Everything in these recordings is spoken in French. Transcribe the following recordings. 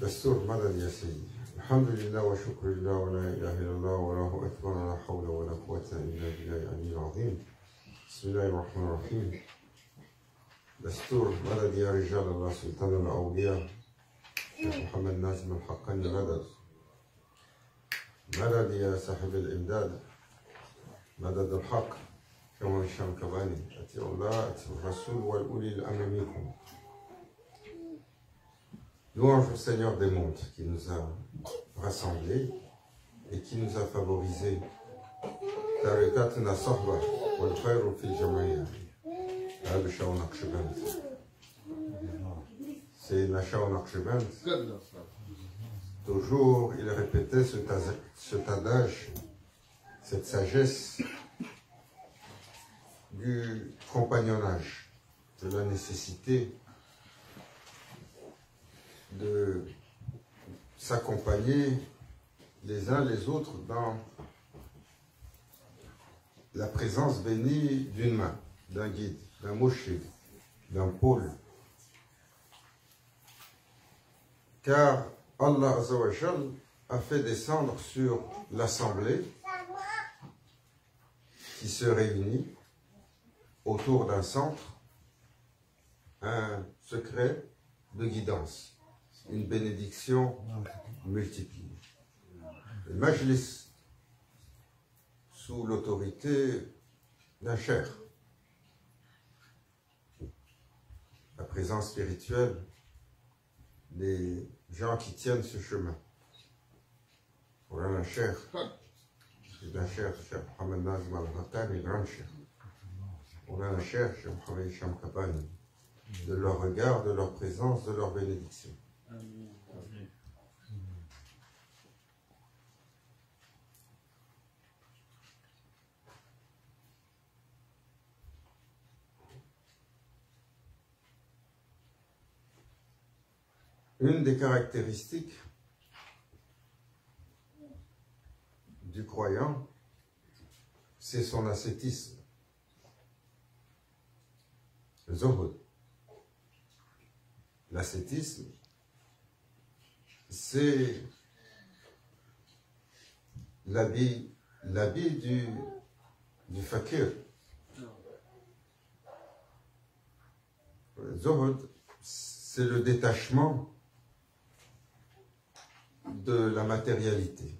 دستور مدد يا سيدي. الحمد لله وشكر الله ولا إله إلا الله والله أكبر ولا حول ولا قوة إلا بالله العلي العظيم. بسم الله الرحمن الرحيم. دستور مدد يا رجال الله سلطان الأولياء شيخ محمد ناجم الحقاني مدد. مدد يا صاحب الإمداد مدد الحق كما هشام كباني. أتيوا الله أتيوا الرسول والأولي الأمر منكم. Louange au Seigneur des mondes qui nous a rassemblés et qui nous a favorisés. Tarikatna sahba wal khayru fi jamaya. C'est Nashao Naqshband. Toujours il répétait cet adage, cette sagesse du compagnonnage, de la nécessité de s'accompagner les uns les autres dans la présence bénie d'une main, d'un guide, d'un moshe, d'un pôle. Car Allah Azzawajal a fait descendre sur l'assemblée qui se réunit autour d'un centre un secret de guidance, une bénédiction multipliée. Le Majlis, sous l'autorité d'un cher, la présence spirituelle des gens qui tiennent ce chemin. Voilà un cher, c'est d'un cher, Cheikh Mohamed Nazim al-Haqqani, grand cher. On a un cher, Cheikh Mohamed Hisham Kabani, de leur regard, de leur présence, de leur bénédiction. Une des caractéristiques du croyant, c'est son ascétisme, le zuhud. L'ascétisme, c'est l'habit du fakir. Le zuhud, c'est le détachement de la matérialité.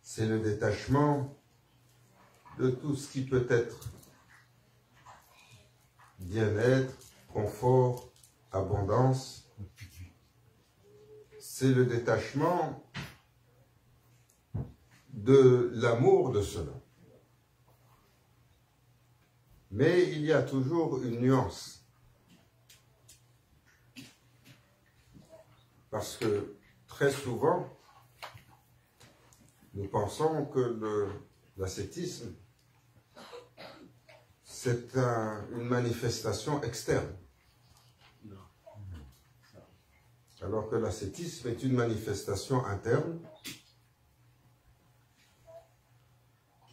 C'est le détachement de tout ce qui peut être bien-être, confort, abondance. C'est le détachement de l'amour de cela. Mais il y a toujours une nuance. Parce que très souvent, nous pensons que l'ascétisme, c'est une manifestation externe. Alors que l'ascétisme est une manifestation interne.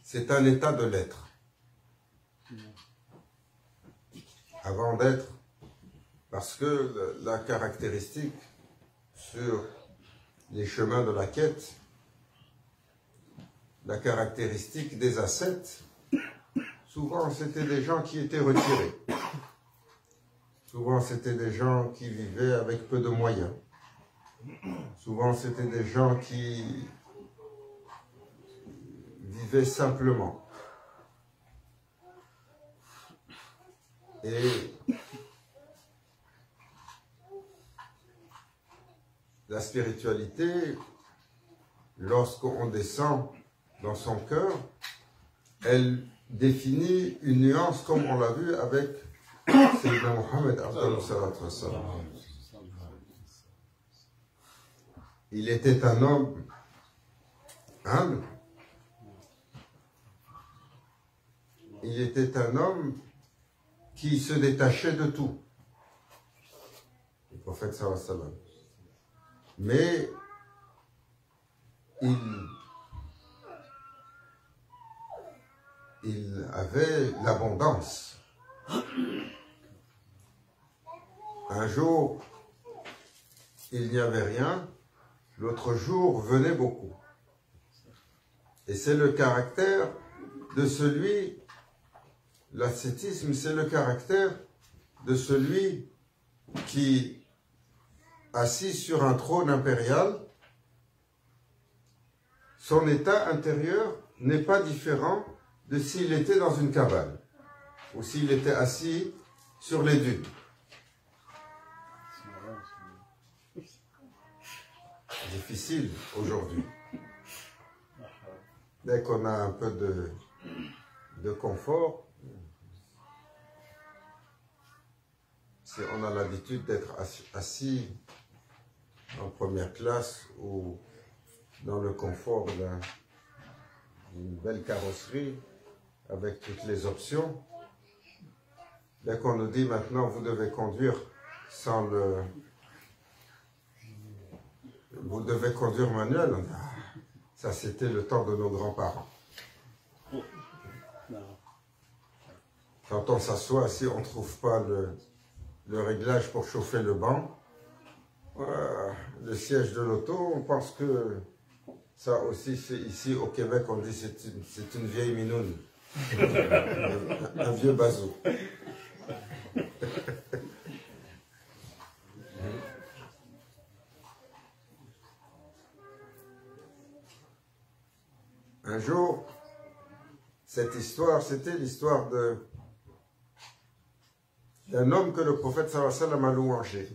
C'est un état de l'être. Avant d'être, parce que la caractéristique sur les chemins de la quête, la caractéristique des ascètes, souvent c'était des gens qui étaient retirés. Souvent c'était des gens qui vivaient avec peu de moyens. Souvent c'était des gens qui vivaient simplement. Et la spiritualité, lorsqu'on descend dans son cœur, elle définit une nuance comme on l'a vu avec Sayyidina Mohammed Abdallah Salatu Wassalam. Il était un homme humble. Il était un homme qui se détachait de tout. Le prophète sallallahu alayhi wa sallam. Mais il avait l'abondance. Un jour, il n'y avait rien, l'autre jour venait beaucoup. Et c'est le caractère de celui, l'ascétisme, c'est le caractère de celui qui, assis sur un trône impérial, son état intérieur n'est pas différent de s'il était dans une cabane ou s'il était assis sur les dunes. Difficile aujourd'hui. Dès qu'on a un peu de confort, si on a l'habitude d'être assis en première classe ou dans le confort d'une belle carrosserie avec toutes les options, dès qu'on nous dit maintenant vous devez conduire sans le... Vous devez conduire manuel. Ça, c'était le temps de nos grands-parents. Quand on s'assoit, si on ne trouve pas le réglage pour chauffer le banc, le siège de l'auto, on pense que ça aussi, ici au Québec, on dit c'est une vieille minoune. Un vieux bazou. Un jour, cette histoire, c'était l'histoire d'un homme que le prophète sallallahu alayhi wa sallam a louangé.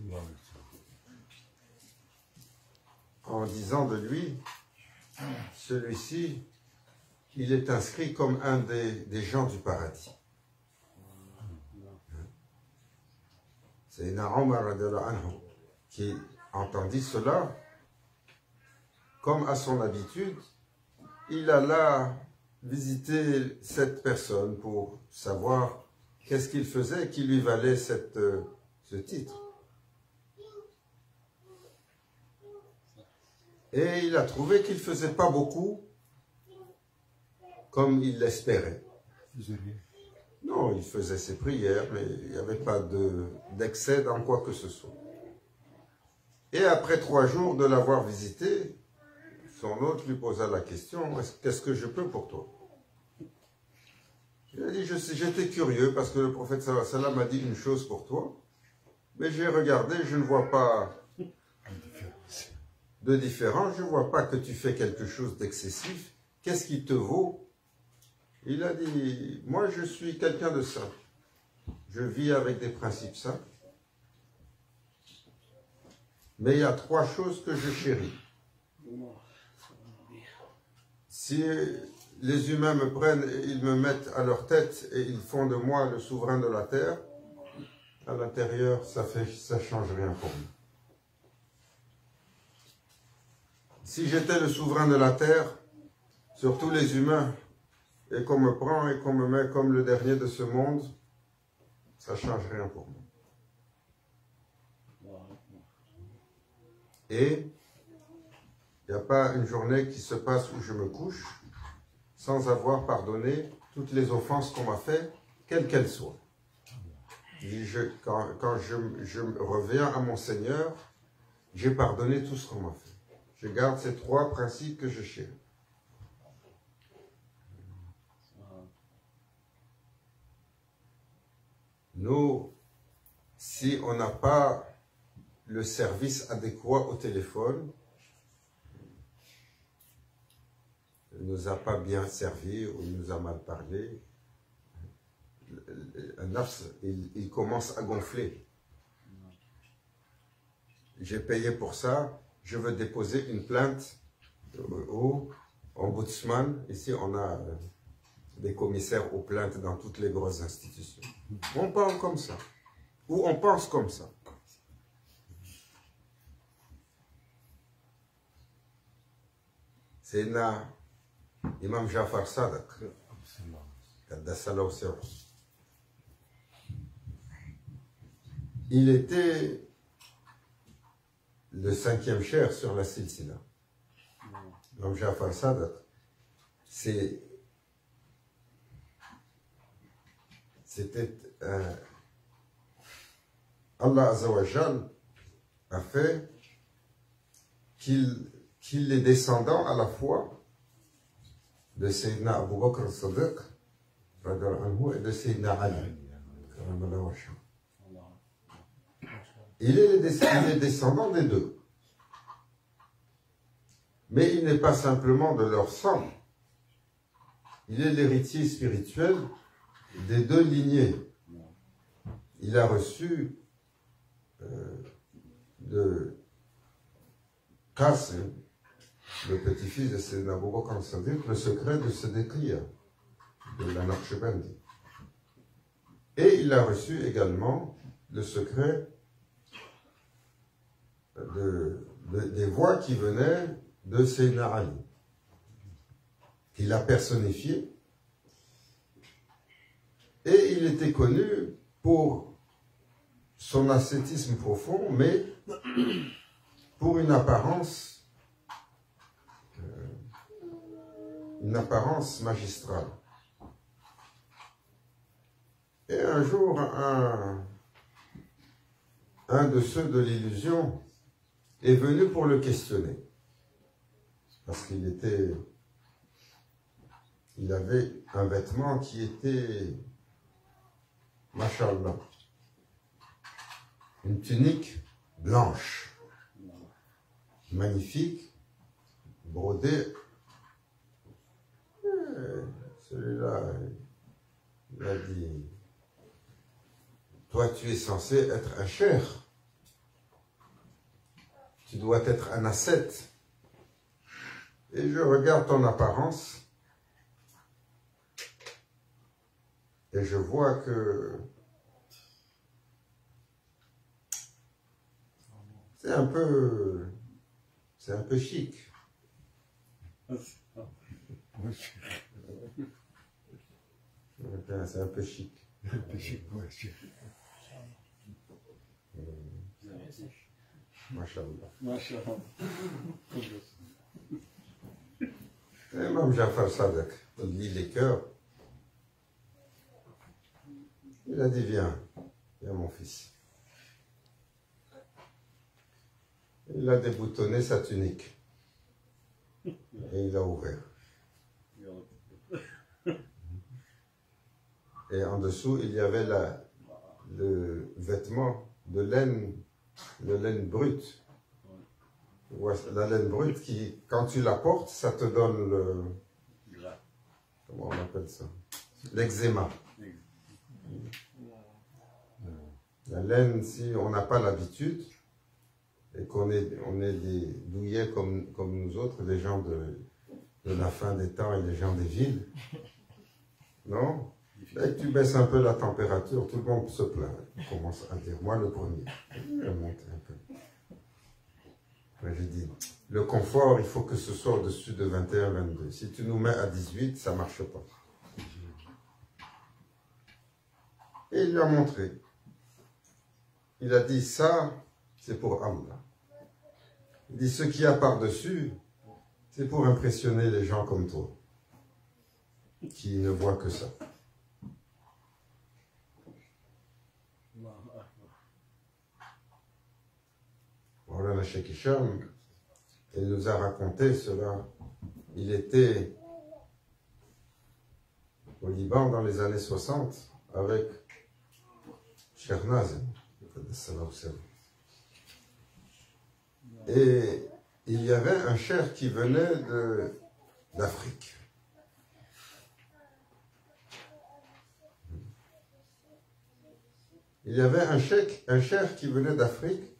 En disant de lui, celui-ci, il est inscrit comme un des gens du paradis. C'est Omar qui entendit cela, comme à son habitude, il alla visiter cette personne pour savoir qu'est-ce qu'il faisait qui lui valait ce titre. Et il a trouvé qu'il ne faisait pas beaucoup comme il l'espérait. Non, il faisait ses prières, mais il n'y avait pas d'excès dans quoi que ce soit. Et après 3 jours de l'avoir visité, son hôte lui posa la question, qu'est-ce que je peux pour toi? Il a dit, j'étais curieux parce que le prophète sallallahu alayhi wa sallam m'a dit une chose pour toi, mais j'ai regardé, je ne vois pas de différence, je ne vois pas que tu fais quelque chose d'excessif. Qu'est-ce qui te vaut? Il a dit, moi je suis quelqu'un de simple. Je vis avec des principes simples. Mais il y a 3 choses que je chéris. Si les humains me prennent et ils me mettent à leur tête et ils font de moi le souverain de la terre, à l'intérieur, ça change rien pour moi. Si j'étais le souverain de la terre, sur tous les humains, et qu'on me prend et qu'on me met comme le dernier de ce monde, ça change rien pour moi. Et il n'y a pas une journée qui se passe où je me couche sans avoir pardonné toutes les offenses qu'on m'a fait, quelles qu'elles soient. Quand je reviens à mon Seigneur, j'ai pardonné tout ce qu'on m'a fait. Je garde ces 3 principes que je chéris. Nous, si on n'a pas le service adéquat au téléphone, il ne nous a pas bien servi ou il nous a mal parlé, un nafs, il commence à gonfler. J'ai payé pour ça, je veux déposer une plainte au ombudsman. Ici, on a des commissaires aux plaintes dans toutes les grosses institutions. On parle comme ça, ou on pense comme ça. C'est Imam Jafar Sadak, il était le 5e cheikh sur la silsila. Imam Jafar Sadak, c'était Allah Azzawajal a fait qu'il est descendant à la fois de Sayyidina Abu Bakr al-Sadiq et de Sayyidina Ali. Il est descendant des deux. Mais il n'est pas simplement de leur sang. Il est l'héritier spirituel des deux lignées. Il a reçu de Qasim, le petit-fils de Sayyidina Abu Bakr al-Sadiq, le secret de se décrire de la Naqshbandi. Et il a reçu également le secret des voix qui venaient de Sayyidina Ali. Il l'a personnifié. Et il était connu pour son ascétisme profond, mais pour une apparence magistrale. Et un jour, un de ceux de l'illusion est venu pour le questionner. Parce qu'il avait un vêtement qui était, Masha'Allah, une tunique blanche, magnifique, brodée. Celui-là, il a dit, toi tu es censé être un cheikh, tu dois être un ascète. Et je regarde ton apparence et je vois que c'est un peu chic. C'est un peu chic. Masha'Allah. Imam Jafar Sadak, il lit les cœurs. Il a dit, viens mon fils. Il a déboutonné sa tunique. Et il a ouvert. Et en dessous, il y avait le vêtement de laine brute. La laine brute qui, quand tu la portes, ça te donne comment on appelle ça? L'eczéma. La laine, si on n'a pas l'habitude, et qu'on est des douillets comme nous autres, les gens de la fin des temps et les gens des villes, non? Dès que tu baisses un peu la température, tout le monde se plaint. Il commence à dire, moi le premier. Il a monté un peu. J'ai dit, le confort, il faut que ce soit au-dessus de 21, 22. Si tu nous mets à 18, ça ne marche pas. Et il lui a montré. Il a dit, ça, c'est pour Allah. Il dit, ce qu'il y a par-dessus, c'est pour impressionner les gens comme toi, qui ne voient que ça. Maulana Cheikh Hicham, il nous a raconté cela. Il était au Liban dans les années 60 avec Cheikh Nazim. Et il y avait un cheikh qui venait d'Afrique. Il y avait un cheikh qui venait d'Afrique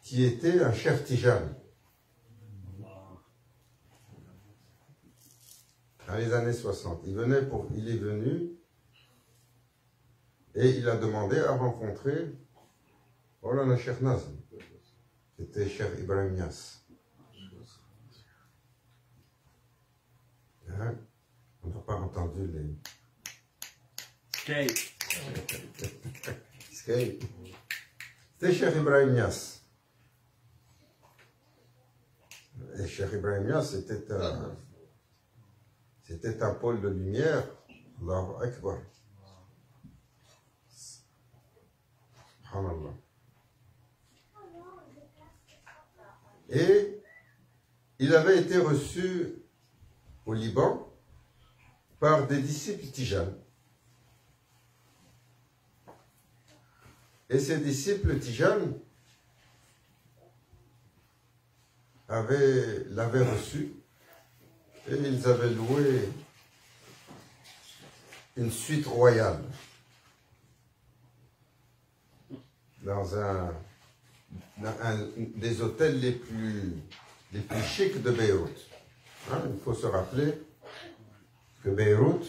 qui était un cheikh Tijani. Dans les années 60. Il est venu et il a demandé à rencontrer Maulana Cheikh Nazim. C'était Cheikh Ibrahim Niass. entendu les... Skate. Skate. C'était Cheikh Ibrahim Niass. Et Cheikh Ibrahim Niass, c'était un pôle de lumière. Allahu Akbar. Subhanallah. Et il avait été reçu au Liban par des disciples tijanes. Et ces disciples tijanes l'avaient reçu et ils avaient loué une suite royale dans un des hôtels les plus chics de Beyrouth. Hein, il faut se rappeler que Beyrouth,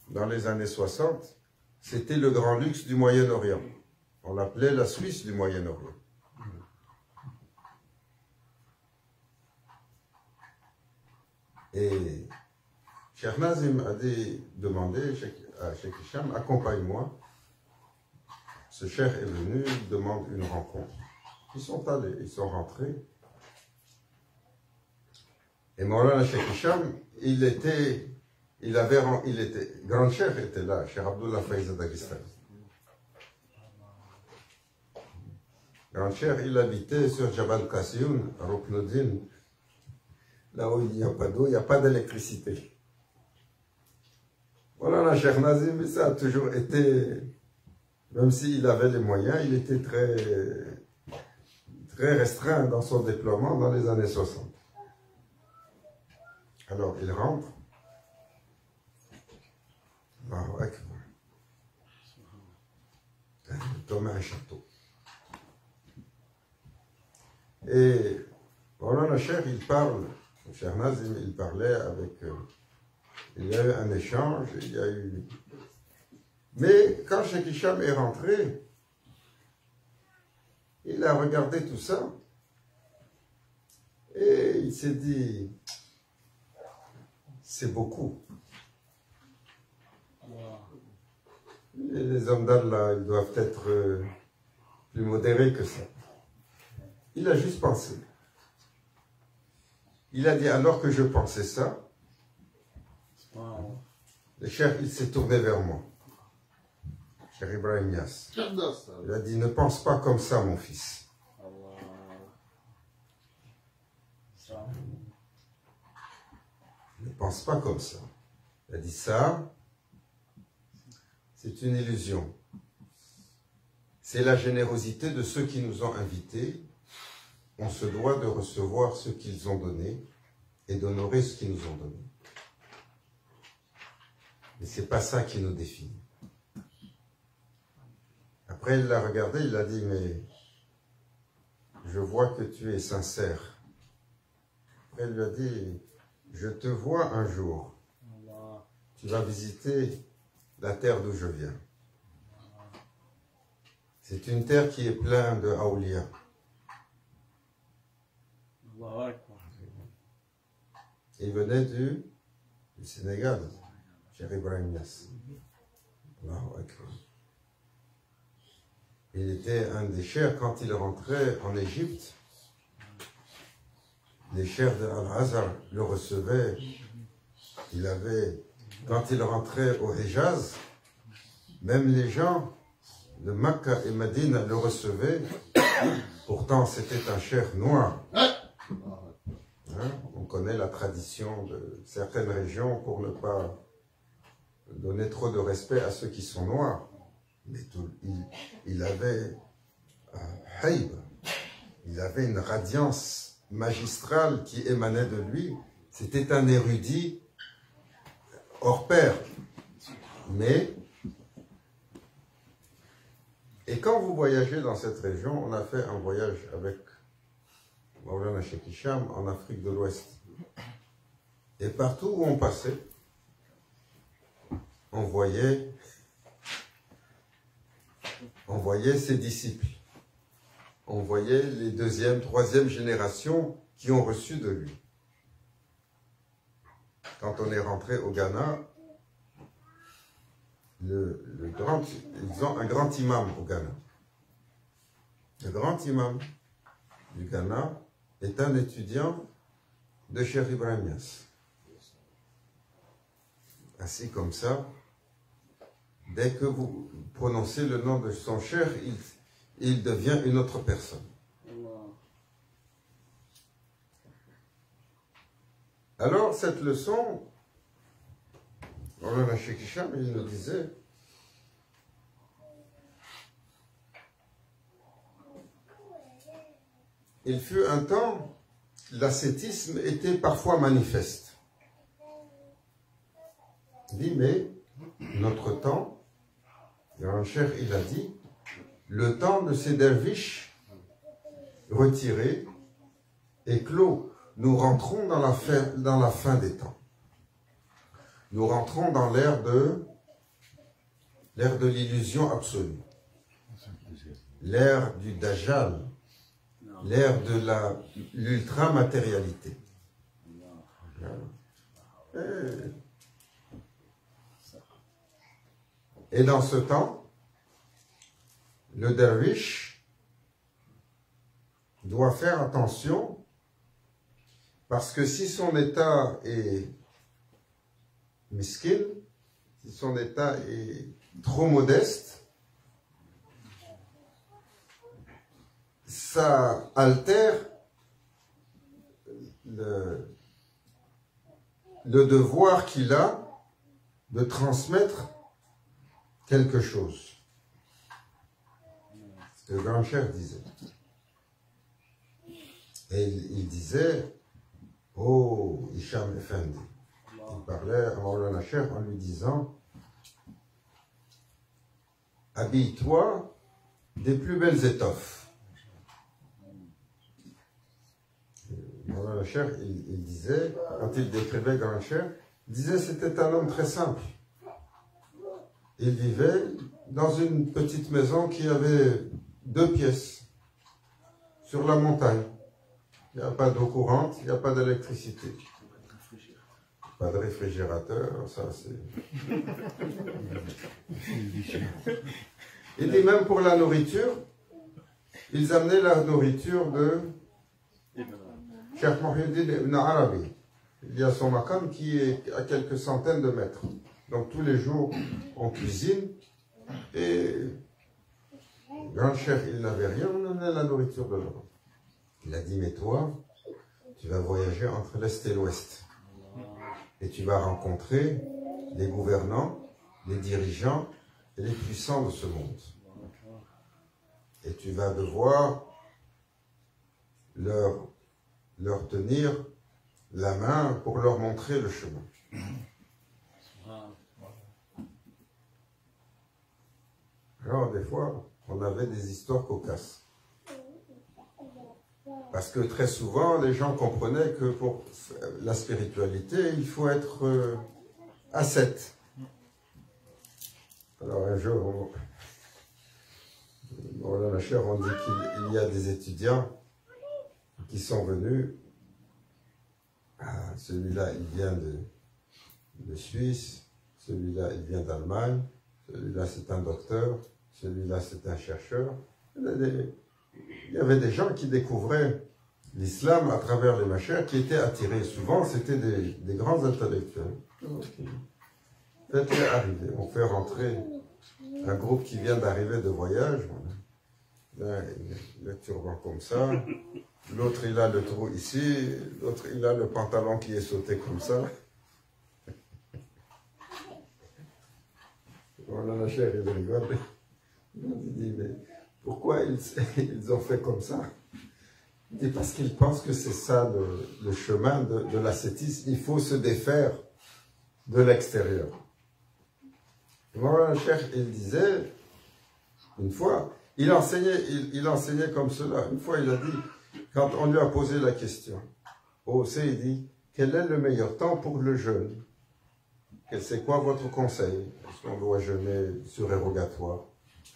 dans les années 60, c'était le grand luxe du Moyen-Orient. On l'appelait la Suisse du Moyen-Orient. Et Cheikh Nazim a demandé à Cheikh Hicham, accompagne-moi. Ce cheikh est venu, il demande une rencontre. Ils sont allés, ils sont rentrés. Et Maulana Cheikh Hicham, il était, grand cheikh était là, Cheikh Abdullah Faiz Daghestani. Grand cheikh, il habitait sur Jabal Qassioun, à Ruknuddin, là où il n'y a pas d'eau, il n'y a pas d'électricité. Maulana Cheikh Nazim, ça a toujours été, même s'il avait les moyens, il était très restreint dans son déploiement dans les années 60. Alors, il rentre. Allahu Akbar. Comme un château. Et Maulana Cheikh, il parle, Cheikh Nazim, il parlait avec... il y a eu un échange, il y a eu... Mais quand Cheikh Hicham est rentré, il a regardé tout ça et il s'est dit, c'est beaucoup. Et les hommes d'Allah, ils doivent être plus modérés que ça. Il a juste pensé. Il a dit, alors que je pensais ça, le cheikh, il s'est tourné vers moi. Cheikh Ibrahim Niass. Il a dit, ne pense pas comme ça, mon fils. Ne pense pas comme ça. Il a dit, ça, c'est une illusion. C'est la générosité de ceux qui nous ont invités. On se doit de recevoir ce qu'ils ont donné et d'honorer ce qu'ils nous ont donné. Mais ce n'est pas ça qui nous définit. Après, il l'a regardé, il a dit, mais je vois que tu es sincère. Après, il lui a dit, je te vois un jour. Tu vas visiter la terre d'où je viens. C'est une terre qui est pleine de Aoulia. Il venait du Sénégal, Cheikh Ibrahim Niass. Allahu Akbar. Il était un des cheikhs, quand il rentrait en Égypte, les cheikhs de Al-Azhar le recevaient. Il avait, quand il rentrait au Hejaz, même les gens de Makka et Médine le recevaient. Pourtant, c'était un cheikh noir. Hein? On connaît la tradition de certaines régions pour ne pas donner trop de respect à ceux qui sont noirs. Mais il avait un haïb, il avait une radiance magistrale qui émanait de lui. C'était un érudit hors pair. Mais, et quand vous voyagez dans cette région, on a fait un voyage avec Maulana Cheikh Hicham en Afrique de l'Ouest. Et partout où on passait, on voyait ses disciples. On voyait les deuxième, troisième générations qui ont reçu de lui. quand on est rentré au Ghana, ils ont un grand imam au Ghana. Le grand imam du Ghana est un étudiant de Cheikh Ibrahim Niasse. Assis comme ça, dès que vous prononcez le nom de son cheikh, il devient une autre personne. Alors, cette leçon, on a Cheikh Hicham, il nous disait, il fut un temps, l'ascétisme était parfois manifeste. Il dit, mais notre temps, Grand Cheikh, il a dit, le temps de ces derviches retirés est clos. Nous rentrons dans la fin des temps. Nous rentrons dans l'ère de l'illusion absolue. L'ère du Dajjal. L'ère de l'ultra-matérialité. Et dans ce temps, le derviche doit faire attention parce que si son état est miskin, si son état est trop modeste, ça altère le devoir qu'il a de transmettre quelque chose. Ce que le grand cheikh disait. Et il disait, oh, Hicham Effendi. Il parlait à Maulana Cheikh en lui disant, habille-toi des plus belles étoffes. Maulana Cheikh, il disait, quand il décrivait grand cheikh, il disait c'était un homme très simple. Il vivait dans une petite maison qui avait 2 pièces sur la montagne. Il n'y a pas d'eau courante, il n'y a pas d'électricité. Pas de réfrigérateur, ça c'est... Il dit même pour la nourriture, ils amenaient la nourriture de Cheikh Mohiuddin Ibn Arabi. Il y a son makam qui est à quelques centaines de mètres. Donc tous les jours, on cuisine et grand cheikh, il n'avait rien, on amenait la nourriture de l'Europe. Il a dit, mais toi, tu vas voyager entre l'Est et l'Ouest. Et tu vas rencontrer les gouvernants, les dirigeants et les puissants de ce monde. Et tu vas devoir leur tenir la main pour leur montrer le chemin. Alors, des fois, on avait des histoires cocasses. Parce que très souvent, les gens comprenaient que pour la spiritualité, il faut être ascète. Alors, un jour, on dit qu'il y a des étudiants qui sont venus. Ah, celui-là, il vient de Suisse. Celui-là, il vient d'Allemagne. Celui-là, c'est un docteur. Celui-là, c'est un chercheur. Il y avait des gens qui découvraient l'islam à travers les machères, qui étaient attirés. Souvent, c'était des grands intellectuels. Faites-les arriver. On fait rentrer un groupe qui vient d'arriver de voyage. Là, le turban comme ça. L'autre, il a le trou ici. L'autre, il a le pantalon qui est sauté comme ça. Voilà, la chair, il rigole. Il dit, mais pourquoi ils ont fait comme ça? Il dit, parce qu'ils pensent que c'est ça le chemin de l'ascétisme. Il faut se défaire de l'extérieur. Voilà, le cheikh, il disait, une fois, il enseignait comme cela. Une fois, il a dit, quand on lui a posé la question, il dit, quel est le meilleur temps pour le jeûne? C'est quoi votre conseil? Est-ce qu'on doit jeûner surérogatoire?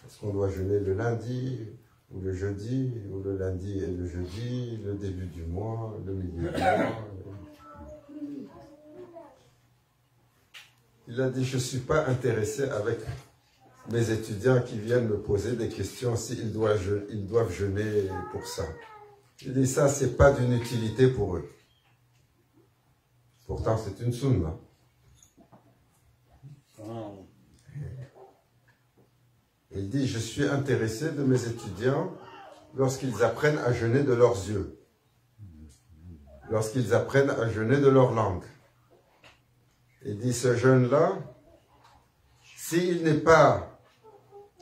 Est-ce qu'on doit jeûner le lundi ou le jeudi, ou le lundi et le jeudi, le début du mois, le milieu du mois? Il a dit, je ne suis pas intéressé avec mes étudiants qui viennent me poser des questions s'ils doivent jeûner pour ça. Il dit, ça, ce n'est pas d'une utilité pour eux. Pourtant, c'est une sunna. Oh. Il dit, je suis intéressé de mes étudiants lorsqu'ils apprennent à jeûner de leurs yeux, lorsqu'ils apprennent à jeûner de leur langue. Il dit, ce jeûne-là, s'il n'est pas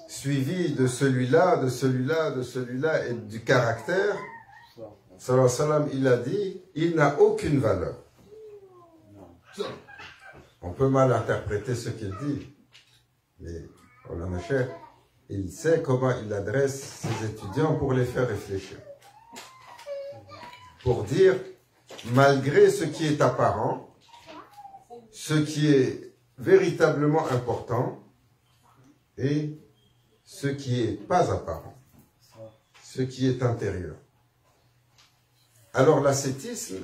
suivi de celui-là, de celui-là, de celui-là et du caractère, sallallahu alayhi wa sallam, il a dit, il n'a aucune valeur. On peut mal interpréter ce qu'il dit, mais Maulana Cheikh, il sait comment il adresse ses étudiants pour les faire réfléchir. Pour dire, malgré ce qui est apparent, ce qui est véritablement important et ce qui n'est pas apparent, ce qui est intérieur. Alors l'ascétisme,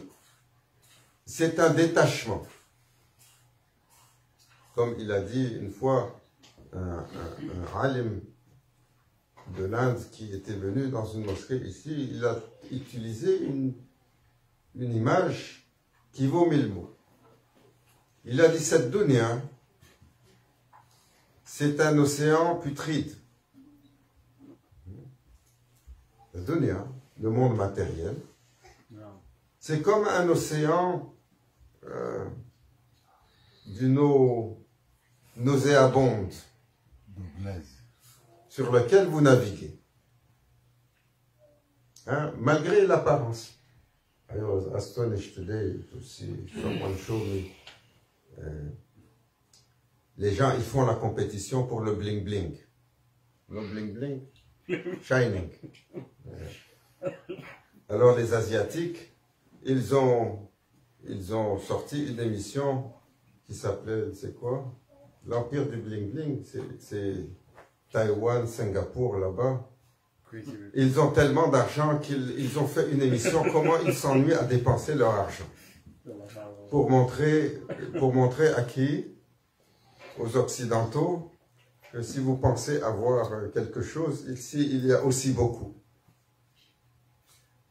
c'est un détachement. Comme il a dit une fois un alim de l'Inde qui était venu dans une mosquée ici, il a utilisé une image qui vaut 1000 mots. Il a dit, cette dunya, c'est un océan putride. La dunya, le monde matériel, c'est comme un océan d'une eau nauséabonde sur lequel vous naviguez. Hein? Malgré l'apparence. I was astonished today to see someone show me. Les gens, ils font la compétition pour le bling bling. Le bling bling, shining. Alors les Asiatiques, ils ont sorti une émission qui s'appelait, c'est quoi? L'Empire du bling bling. C'est Taïwan, Singapour, là-bas. Ils ont tellement d'argent qu'ils ont fait une émission comment ils s'ennuient à dépenser leur argent. Pour montrer à qui? Aux Occidentaux, que si vous pensez avoir quelque chose, ici il y a aussi beaucoup.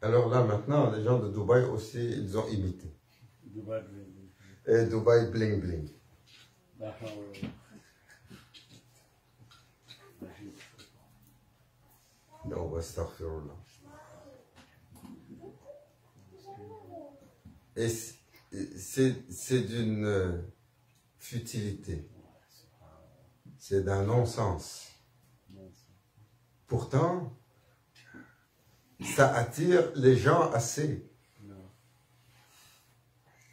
Alors là maintenant, les gens de Dubaï aussi, ils ont imité. Et Dubaï bling bling. Non, astaghfirullah. Et c'est d'une futilité. C'est d'un non-sens. Pourtant, ça attire les gens assez.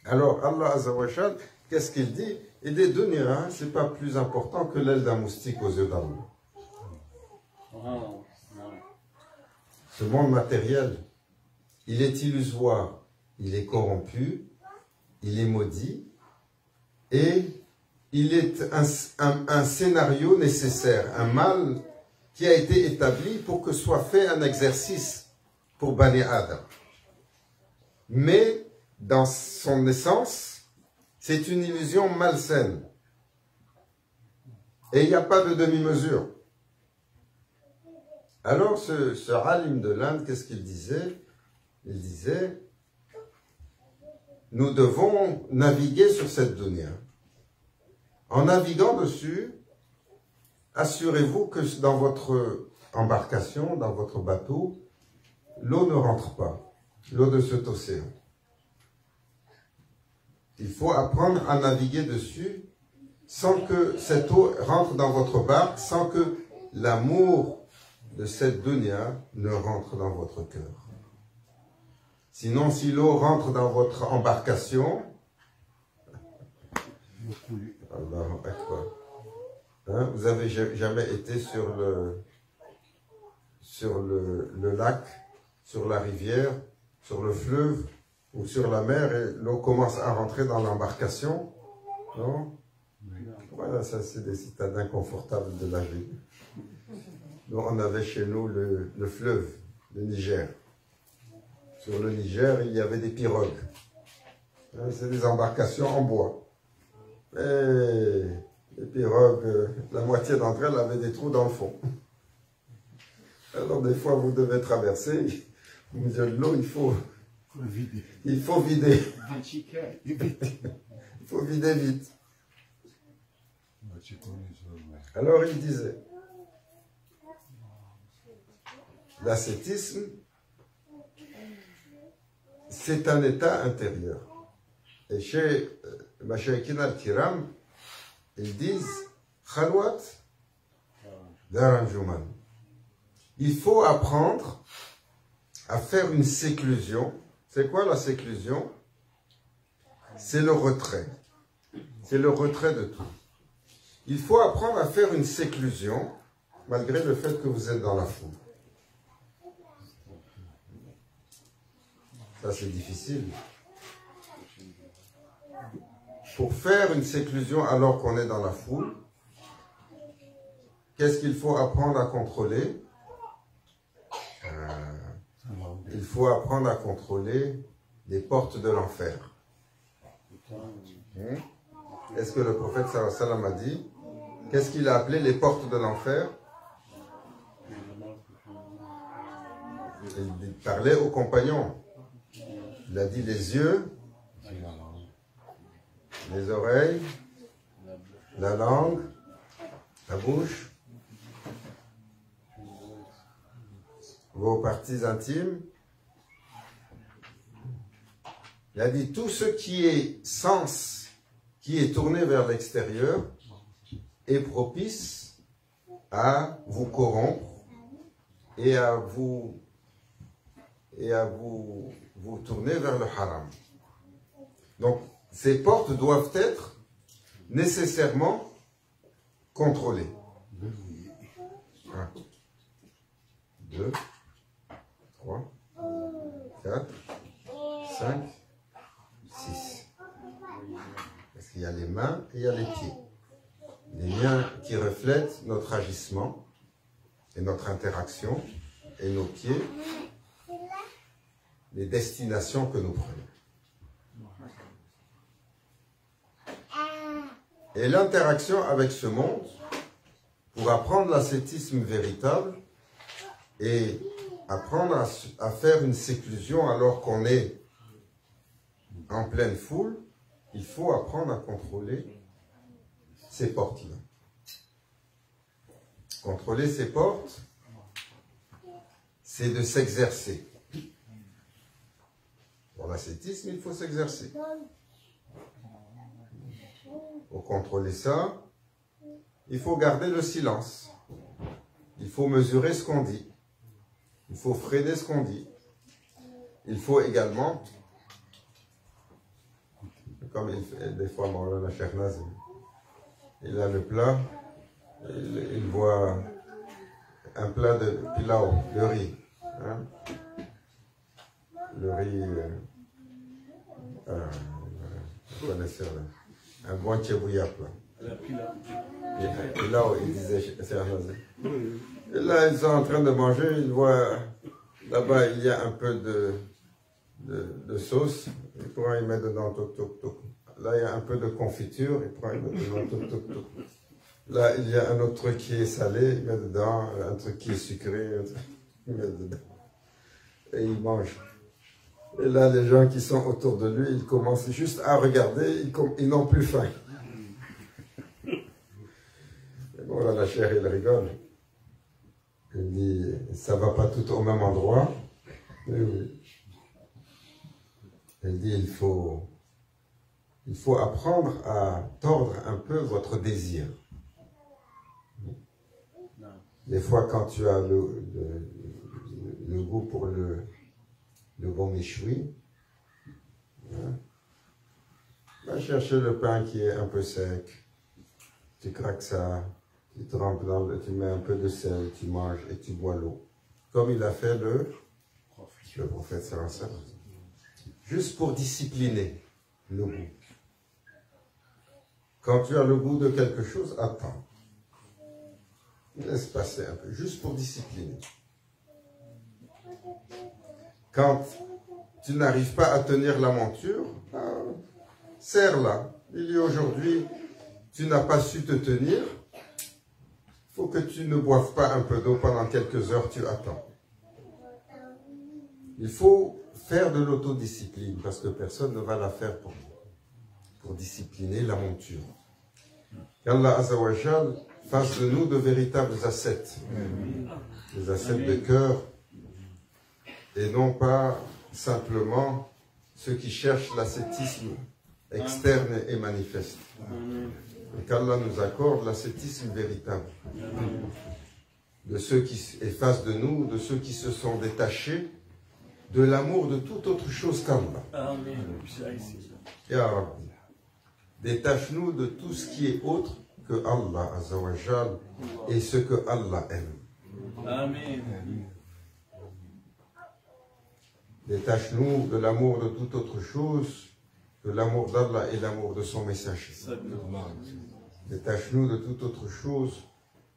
Alors, Allah Azza wa Jal, qu'est-ce qu'il dit? Il dit, dunya, c'est pas plus important que l'aile d'un moustique aux yeux d'Allah. Ce monde matériel, il est illusoire, il est corrompu, il est maudit, et il est un scénario nécessaire, un mal qui a été établi pour que soit fait un exercice pour Bani Adam. Mais, dans son essence, c'est une illusion malsaine. Et il n'y a pas de demi-mesure. Alors, ce alim de l'Inde, qu'est-ce qu'il disait? Il disait, nous devons naviguer sur cette dunya. En naviguant dessus, assurez-vous que dans votre embarcation, dans votre bateau, l'eau ne rentre pas, l'eau de cet océan. Il faut apprendre à naviguer dessus sans que cette eau rentre dans votre barque, sans que l'amour de cette dunya ne rentre dans votre cœur. Sinon, si l'eau rentre dans votre embarcation, Allahu Akbar. Hein, vous avez jamais été sur le lac, sur la rivière, sur le fleuve ou sur la mer et l'eau commence à rentrer dans l'embarcation? Non? Voilà, ça c'est des citadins confortables de la vie. Nous, on avait chez nous le fleuve, le Niger. Sur le Niger, il y avait des pirogues. Hein, c'est des embarcations en bois. Et les pirogues, la moitié d'entre elles avaient des trous dans le fond. Alors des fois, vous devez traverser, vous dites l'eau, il faut vider. Il faut vider vite. Alors il disait, l'ascétisme, c'est un état intérieur. Et chez Mashaïkin al-Kiram, ils disent, Khalwat Daranjuman. Il faut apprendre à faire une séclusion. C'est quoi la séclusion? C'est le retrait. C'est le retrait de tout. Il faut apprendre à faire une séclusion, malgré le fait que vous êtes dans la foule. Ça, c'est difficile. Pour faire une séclusion alors qu'on est dans la foule, qu'est-ce qu'il faut apprendre à contrôler? Il faut apprendre à contrôler les portes de l'enfer. Est-ce que le prophète sallallahu alayhi wa sallam a dit, qu'est-ce qu'il a appelé les portes de l'enfer? Il parlait aux compagnons. Il a dit les yeux, les oreilles, la langue, la bouche, vos parties intimes. Il a dit tout ce qui est sens, qui est tourné vers l'extérieur, est propice à vous corrompre et à vous tourner vers le haram. Donc, ces portes doivent être nécessairement contrôlées. 1, 2, 3, 4, 5, 6. Parce qu'il y a les mains et il y a les pieds. Les mains qui reflètent notre agissement et notre interaction, et nos pieds, les destinations que nous prenons. Et l'interaction avec ce monde, pour apprendre l'ascétisme véritable et apprendre à faire une séclusion alors qu'on est en pleine foule, il faut apprendre à contrôler ces portes-là. Contrôler ces portes, c'est de s'exercer. Pour l'ascétisme, il faut s'exercer. Pour contrôler ça, il faut garder le silence. Il faut mesurer ce qu'on dit. Il faut freiner ce qu'on dit. Il faut également, comme il fait des fois Maulana Cheikh Nazim, il a le plat, il voit un plat de pilau, de riz. Hein? Le riz, vous connaissez là. Un bon tchébouillap là. Et là, il disait, c'est un nazé. Et là, ils sont en train de manger, ils voient, là-bas, il y a un peu de sauce, il prend, il met dedans, toc, toc, toc. Là, il y a un peu de confiture, il prend, il met dedans, toc, toc, toc. Là, il y a un autre truc qui est salé, il met dedans, un truc qui est sucré, il met dedans. Et il mange. Et là, les gens qui sont autour de lui, ils commencent juste à regarder, ils n'ont plus faim. Et bon, là, la chair, il rigole. Il dit, ça va pas tout au même endroit. Mais oui. Il dit, il faut apprendre à tordre un peu votre désir. Des fois, quand tu as le goût pour le bon méchoui, hein, va chercher le pain qui est un peu sec, tu craques ça, tu trempes tu mets un peu de sel, tu manges et tu bois l'eau. Comme il a fait le prophète sallallahu alayhi wa sallam. Juste pour discipliner le goût. Quand tu as le goût de quelque chose, attends. Laisse passer un peu, juste pour discipliner. Quand tu n'arrives pas à tenir la monture, serre-la. Il dit aujourd'hui, tu n'as pas su te tenir, il faut que tu ne boives pas un peu d'eau pendant quelques heures, tu attends. Il faut faire de l'autodiscipline, parce que personne ne va la faire pour discipliner la monture. Qu'Allah Azzawajal fasse de nous de véritables ascètes, des ascètes de cœur, et non pas simplement ceux qui cherchent l'ascétisme externe et manifeste. Et qu'Allah nous accorde l'ascétisme véritable, de ceux qui effacent de nous, de ceux qui se sont détachés de l'amour de toute autre chose qu'Allah. Ya Rabbi, détache-nous de tout ce qui est autre que Allah Azzawajal et ce que Allah aime. Amen. Détache-nous de l'amour de toute autre chose que l'amour d'Allah et l'amour de son messager. Détache-nous de toute autre chose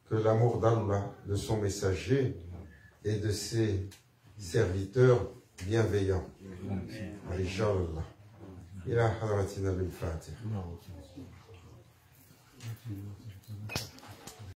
que l'amour d'Allah, de son messager et de ses serviteurs bienveillants. Inch'Allah. Ila hadratina bil Fatiha.